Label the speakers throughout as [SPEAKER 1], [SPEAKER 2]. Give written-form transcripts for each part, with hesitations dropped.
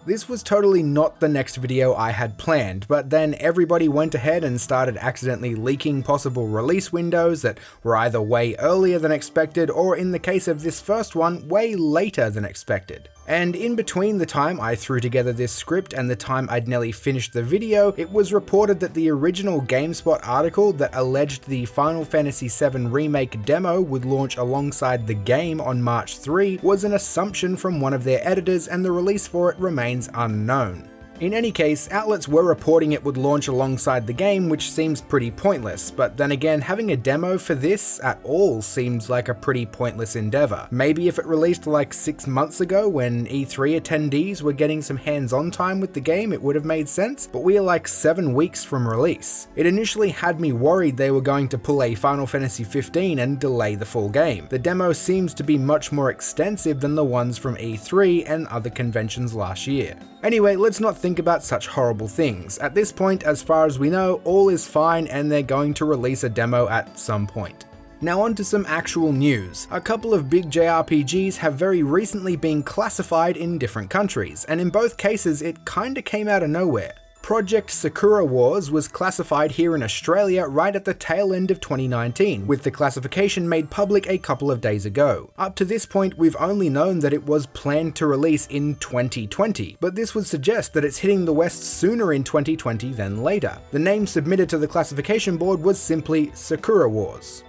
[SPEAKER 1] This was totally not the next video I had planned, but then everybody went ahead and started accidentally leaking possible release windows that were either way earlier than expected, or in the case of this first one, way later than expected. And in between the time I threw together this script and the time I'd nearly finished the video, it was reported that the original GameSpot article that alleged the Final Fantasy VII Remake demo would launch alongside the game on March 3 was an assumption from one of their editors, and the release for it remains unknown. In any case, outlets were reporting it would launch alongside the game, which seems pretty pointless, but then again, having a demo for this at all seems like a pretty pointless endeavor. Maybe if it released like 6 months ago when E3 attendees were getting some hands-on time with the game, it would have made sense, but we are like 7 weeks from release. It initially had me worried they were going to pull a Final Fantasy 15 and delay the full game. The demo seems to be much more extensive than the ones from E3 and other conventions last year. Anyway, let's not think about such horrible things. At this point, as far as we know, all is fine and they're going to release a demo at some point. Now on to some actual news. A couple of big JRPGs have very recently been classified in different countries, and in both cases it kinda came out of nowhere. Project Sakura Wars was classified here in Australia right at the tail end of 2019, with the classification made public a couple of days ago. Up to this point, we've only known that it was planned to release in 2020, but this would suggest that it's hitting the West sooner in 2020 than later. The name submitted to the classification board was simply Sakura Wars.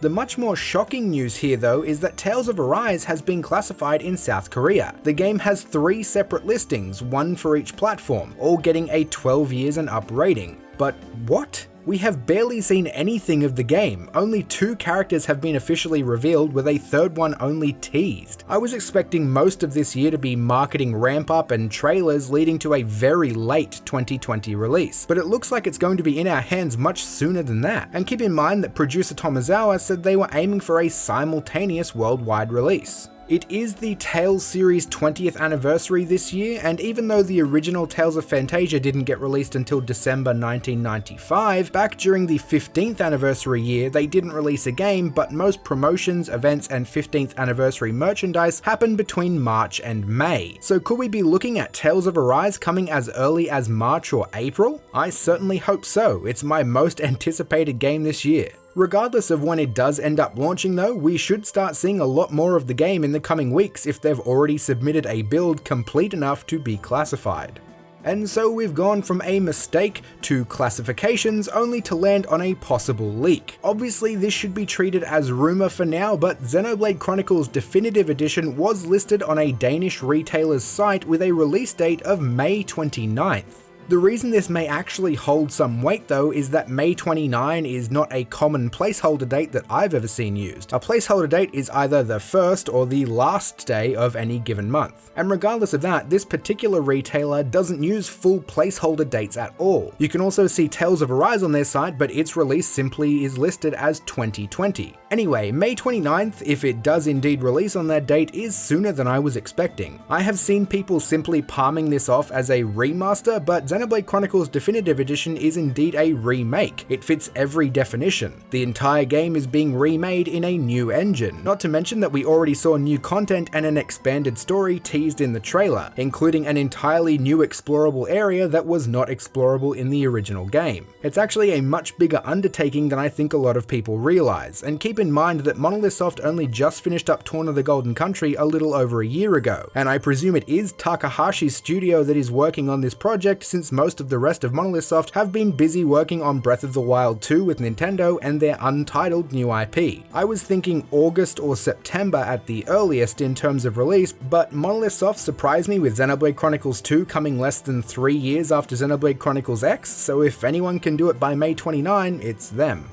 [SPEAKER 1] The much more shocking news here though is that Tales of Arise has been classified in South Korea. The game has 3 separate listings, one for each platform, all getting a 12 years and up rating. But what? We have barely seen anything of the game. Only 2 characters have been officially revealed, with a third one only teased. I was expecting most of this year to be marketing ramp up and trailers leading to a very late 2020 release, but it looks like it's going to be in our hands much sooner than that. And keep in mind that producer Tomizawa said they were aiming for a simultaneous worldwide release. It is the Tales series' 20th anniversary this year, and even though the original Tales of Phantasia didn't get released until December 1995, back during the 15th anniversary year they didn't release a game, but most promotions, events, and 15th anniversary merchandise happened between March and May. So could we be looking at Tales of Arise coming as early as March or April? I certainly hope so. It's my most anticipated game this year. Regardless of when it does end up launching though, we should start seeing a lot more of the game in the coming weeks if they've already submitted a build complete enough to be classified. And so we've gone from a mistake to classifications only to land on a possible leak. Obviously this should be treated as rumour for now, but Xenoblade Chronicles Definitive Edition was listed on a Danish retailer's site with a release date of May 29th. The reason this may actually hold some weight though is that May 29 is not a common placeholder date that I've ever seen used. A placeholder date is either the first or the last day of any given month. And regardless of that, this particular retailer doesn't use full placeholder dates at all. You can also see Tales of Arise on their site, but its release simply is listed as 2020. Anyway, May 29th, if it does indeed release on that date, is sooner than I was expecting. I have seen people simply palming this off as a remaster, but Xenoblade Chronicles Definitive Edition is indeed a remake. It fits every definition. The entire game is being remade in a new engine. Not to mention that we already saw new content and an expanded story teased in the trailer, including an entirely new explorable area that was not explorable in the original game. It's actually a much bigger undertaking than I think a lot of people realize, and keep in mind that Monolith Soft only just finished up Torn of the Golden Country a little over a year ago, and I presume it is Takahashi's studio that is working on this project, since most of the rest of Monolith Soft have been busy working on Breath of the Wild 2 with Nintendo and their untitled new IP. I was thinking August or September at the earliest in terms of release, but Monolith Soft surprised me with Xenoblade Chronicles 2 coming less than 3 years after Xenoblade Chronicles X, so if anyone can do it by May 29, it's them.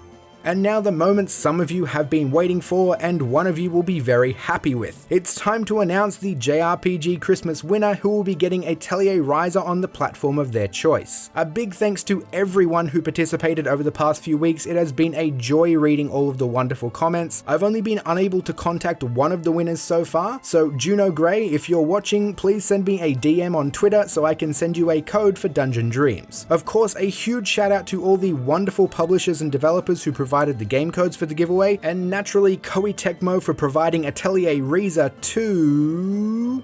[SPEAKER 1] And now the moment some of you have been waiting for, and one of you will be very happy with. It's time to announce the JRPG Christmas winner who will be getting a Atelier Ryza on the platform of their choice. A big thanks to everyone who participated over the past few weeks. It has been a joy reading all of the wonderful comments. I've only been unable to contact one of the winners so far, so Juno Gray, if you're watching, please send me a DM on Twitter so I can send you a code for Dungeon Dreams. Of course, a huge shout out to all the wonderful publishers and developers who provided the game codes for the giveaway, and naturally Koei Tecmo for providing Atelier Ryza to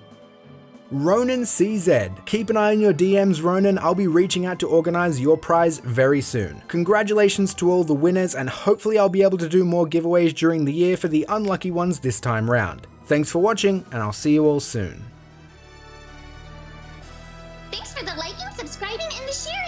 [SPEAKER 1] Ronan CZ. Keep an eye on your DMs, Ronan. I'll be reaching out to organize your prize very soon. Congratulations to all the winners, and hopefully I'll be able to do more giveaways during the year for the unlucky ones this time round. Thanks for watching, and I'll see you all soon.
[SPEAKER 2] Thanks for the liking, subscribing, and the sharing!